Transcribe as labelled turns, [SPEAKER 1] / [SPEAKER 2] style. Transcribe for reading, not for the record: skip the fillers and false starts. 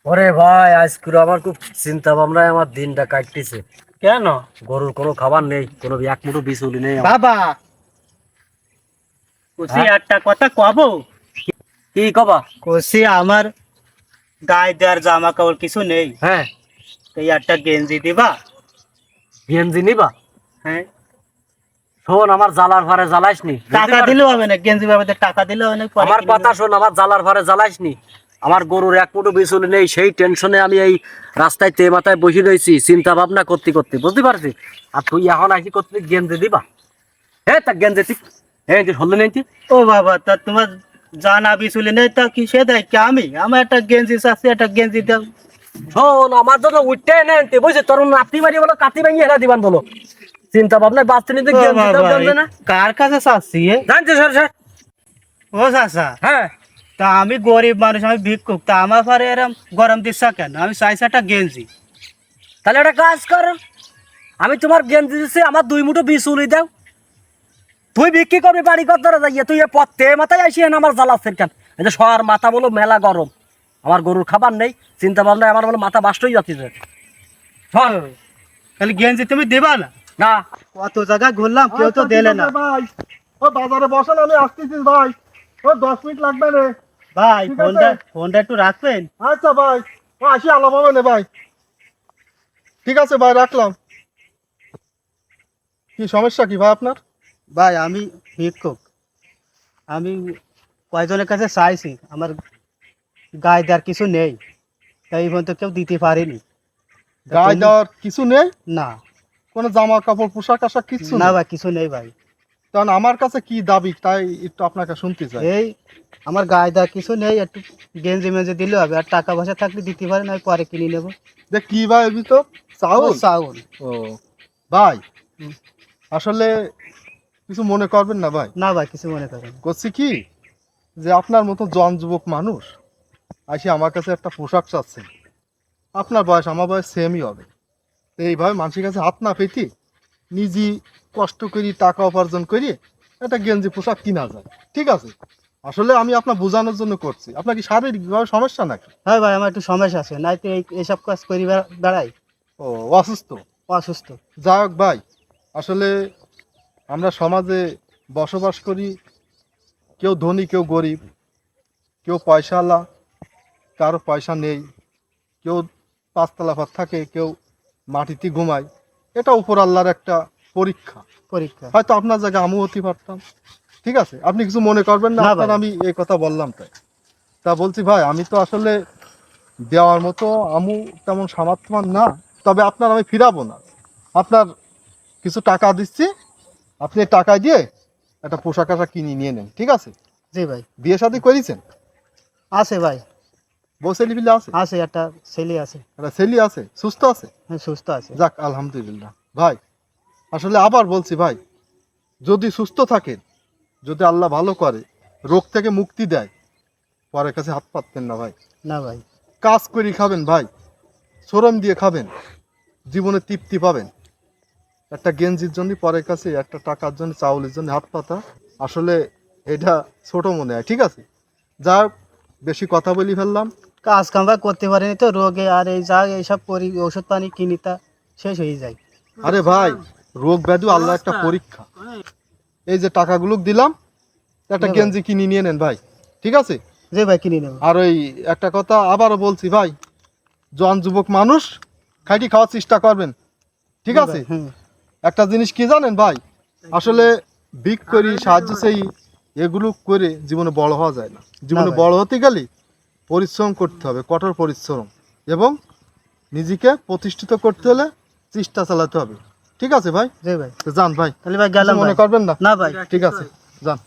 [SPEAKER 1] ওরে ভাই আজকে আমার খুব চিন্তা ভাবনায় আমার দিনটা কাটতেছে।
[SPEAKER 2] কেন
[SPEAKER 1] গরুর কোনো খাবার নেই, কোনো এক মুঠো বিচুলি নেই আমার।
[SPEAKER 2] বাবা কুসি
[SPEAKER 1] হ্যাঁ?
[SPEAKER 2] একটা কথা কব।
[SPEAKER 1] কি কবা?
[SPEAKER 2] কুসি আমার গায়ে দেওয়ার জামা কাপড় কিছু নেই,
[SPEAKER 1] হ্যাঁ,
[SPEAKER 2] এই একটা গেঞ্জি দিবা?
[SPEAKER 1] গেঞ্জি নিবা?
[SPEAKER 2] হ্যাঁ,
[SPEAKER 1] শোন, আমার জ্বালার ফারে জ্বালাইস নি।
[SPEAKER 2] টাকা দিলেও হবে না, গেঞ্জি বাবাদের টাকা দিলেও হবে না, পরে
[SPEAKER 1] আমার
[SPEAKER 2] কিনে
[SPEAKER 1] কথা
[SPEAKER 2] নেবো।
[SPEAKER 1] শোন, আমার জ্বালার ফারে জ্বালাইস নি। আমার গরুর এক মুঠো বিচুলি নেই, সেই টেনশনে আমি এই রাস্তায় তে মাথায় বসে রয়েছি চিন্তা ভাবনা করতে করতে, বুঝতে পারছি। আর তুই এখন আসি করতে গেঞ্জি দিবা? হ্যাঁ, তা গেঞ্জি ঠিক হ্যাঁ হল নেই।
[SPEAKER 2] ও বাবা, তা তোমার জানা বিচুলি নেই, তা কি সে দেয় কি? আমার একটা গেঞ্জি চাচ্ছি, একটা গেঞ্জি দাও।
[SPEAKER 1] শোন, আমার জন্য উঠতে নেন বুঝছে, তোর নাতি বাড়ি বলো কাতি ভাঙিয়ে হেরা দিবান বলো। চিন্তা ভাবনা বাঁচতে নিতে
[SPEAKER 2] ও
[SPEAKER 1] গেঞ্জি দাও,
[SPEAKER 2] বাবা,
[SPEAKER 1] জানবে না?
[SPEAKER 2] কার কাছে চাচ্ছি
[SPEAKER 1] জানছে স্যার স্যার।
[SPEAKER 2] ও চাচা,
[SPEAKER 1] হ্যাঁ,
[SPEAKER 2] তা আমি গরিব মানুষ, আমি ভিক্ষুক, তা আমার পরে এরম গরম দিচ্ছা কেন? আমি চাইছি একটা গেঞ্জি।
[SPEAKER 1] তাহলে একটা কাজ কর, আমি তোমার গেঞ্জি দিচ্ছি, আমার 2 মুঠো বিচুলি দাও। তুই বিক্রি করবি বাড়ি কত ধরে যাইয়ে, তুই পথে মাথায় আসি না আমার জ্বালাচ্ছেন কেন? এই যে শহর মাথা বলো মেলা গরম, আমার গরুর খাবার নেই, চিন্তা ভাবনায় আমার বলো মাথা বাস্টই যাচ্ছে।
[SPEAKER 2] তাহলে গেঞ্জি তুমি দেবা না?
[SPEAKER 1] না,
[SPEAKER 2] কত জায়গায় ঘুরলাম, কেউ তো দিলে না।
[SPEAKER 3] ভাই ও বাজারে বসেন, আমি আসতেছি ভাই। ও 10 মিনিট লাগবে রে।
[SPEAKER 2] ভাই
[SPEAKER 3] ঠিক
[SPEAKER 2] ফোনটা
[SPEAKER 3] আছে।
[SPEAKER 2] ফোনটা একটু রাখবেন।
[SPEAKER 3] আচ্ছা ভাই, ও আসি আলাপ হবে না ভাই। ঠিক আছে ভাই, রাখলাম। কি সমস্যা কি ভাই আপনার?
[SPEAKER 2] ভাই আমি ভিক্ষুক, আমি কয়জনের কাছে চাইছি, আমার গায়ে দেওয়ার কিছু নেই, তাই এই পর্যন্ত কেউ দিতে পারেনি।
[SPEAKER 3] গায়ে দেওয়ার কিছু নেই?
[SPEAKER 2] না
[SPEAKER 3] কোনো জামা কাপড় পোশাক আশাক কিছু
[SPEAKER 2] না
[SPEAKER 3] নেই?
[SPEAKER 2] ভাই, কিছু নেই ভাই।
[SPEAKER 3] কারণ আমার কাছে কি দাবি তাই একটু আপনাকে শুনতে চাই।
[SPEAKER 2] এই আমার গায়ে দেওয়ার কিছু নেই, একটু গেঞ্জি মেঞ্জি দিলে হবে, আর টাকা পয়সা থাকলে দিতে পারেন, আমি পরে কিনে নেবো।
[SPEAKER 3] যে কি ভাই এর ভিতর চাউল?
[SPEAKER 2] চাউল।
[SPEAKER 3] ও ভাই,
[SPEAKER 2] হুম।
[SPEAKER 3] আসলে কিছু মনে করবেন না ভাই।
[SPEAKER 2] না ভাই, কিছু মনে করেন।
[SPEAKER 3] করছি কি, যে আপনার মতো জন যুবক মানুষ আসি আমার কাছে একটা পোশাক চাচ্ছেন। আপনার বয়স আমার বয়স সেমই হবে, তো এইভাবে মানুষের কাছে হাত না পেতে নিজে কষ্ট করি টাকা উপার্জন করি একটা গেঞ্জি পোশাক কিনা যায়, ঠিক আছে? আসলে আমি আপনার বোঝানোর জন্য করছি। আপনার কি শারীরিকভাবে সমস্যা নাকি?
[SPEAKER 2] হ্যাঁ ভাই, আমার একটু সমস্যা আছে, নাই তো এইসব কাজ করি বেড়াই।
[SPEAKER 3] ও অসুস্থ?
[SPEAKER 2] অসুস্থ।
[SPEAKER 3] যাই হোক ভাই, আসলে আমরা সমাজে বসবাস করি, কেউ ধনী কেউ গরিব, কেউ পয়সাওয়ালা কারো পয়সা নেই, কেউ পাঁচতলা ঘর থাকে, কেউ মাটিতে ঘুমায়। এটা উপর আল্লাহর একটা পরীক্ষা।
[SPEAKER 2] পরীক্ষা।
[SPEAKER 3] হয়তো আপনার জায়গায় আমিও হতে পারতাম, ঠিক আছে? আপনি কিছু মনে করবেন না,
[SPEAKER 2] না
[SPEAKER 3] আপনার
[SPEAKER 2] ভাই।
[SPEAKER 3] আমি এই কথা বললাম তাই। তা বলছি ভাই, আমি তো আসলে দেওয়ার মতো আমু তেমন সামর্থ্যবান না, তবে আপনার আমি ফিরাবো না। আপনার কিছু টাকা দিচ্ছি, আপনি এই টাকা দিয়ে একটা পোশাক আশাক কিনে নিয়ে নেন, ঠিক আছে?
[SPEAKER 2] জি ভাই।
[SPEAKER 3] বিয়ে শাদী করেছেন?
[SPEAKER 2] আছে ভাই,
[SPEAKER 3] বউ ছেলে পিলে আছে?
[SPEAKER 2] আছে, একটা ছেলে আছে।
[SPEAKER 3] একটা ছেলে আছে, সুস্থ আছে?
[SPEAKER 2] হ্যাঁ, সুস্থ আছে।
[SPEAKER 3] যাক আলহামদুলিল্লাহ। ভাই আসলে আবার বলছি ভাই, যদি সুস্থ থাকেন, যদি আল্লাহ ভালো করে, রোগ থেকে মুক্তি দেয়, পরের কাছে হাত পাততেন না ভাই।
[SPEAKER 2] না ভাই।
[SPEAKER 3] কাজ করে খাবেন ভাই, শ্রম দিয়ে খাবেন, জীবনে তৃপ্তি পাবেন। একটা গেঞ্জির জন্য পরের কাছে, একটা টাকার জন্য, চাউলের জন্য হাত পাতা, আসলে এটা ছোট মনে হয়, ঠিক আছে? যা হোক, বেশি কথা বলি ফেললাম।
[SPEAKER 2] কাজ কাম ভাই করতে পারিনি তো, রোগে আর এই যা এইসব করি, ওষুধ পানি কিনি, তা শেষ হয়ে যায়।
[SPEAKER 3] আরে ভাই, রোগ ব্যাধি আল্লাহ একটা পরীক্ষা। এই যে টাকাগুলো দিলাম, একটা
[SPEAKER 2] জি ভাই।
[SPEAKER 3] গেঞ্জি কিনে নিয়ে নেন ভাই, ঠিক আছে?
[SPEAKER 2] জি ভাই, কিনে নেব।
[SPEAKER 3] আর ওই একটা কথা আবারও বলছি ভাই, জন যুবক মানুষ খাইটি খাওয়ার চেষ্টা করবেন, ঠিক
[SPEAKER 2] জি
[SPEAKER 3] আছে?
[SPEAKER 2] ভাই, হুম।
[SPEAKER 3] একটা জিনিস কি জানেন ভাই, আসলে ভিক করি, সাহায্য সেই, এগুলো করে জীবনে বড় হওয়া যায় না। জীবনে
[SPEAKER 2] ভাই।
[SPEAKER 3] বড় হতে গেলে পরিশ্রম করতে হবে, কঠোর পরিশ্রম, এবং নিজেকে প্রতিষ্ঠিত করতে হলে চেষ্টা চালাতে হবে, ঠিক আছে ভাই?
[SPEAKER 2] জি ভাই।
[SPEAKER 3] তো যান ভাই,
[SPEAKER 2] তাহলে ভাই গেলাম
[SPEAKER 3] কিছু মনে
[SPEAKER 2] ভাই।
[SPEAKER 3] করবেন না।
[SPEAKER 2] না ভাই।
[SPEAKER 3] ঠিক আছে, যান।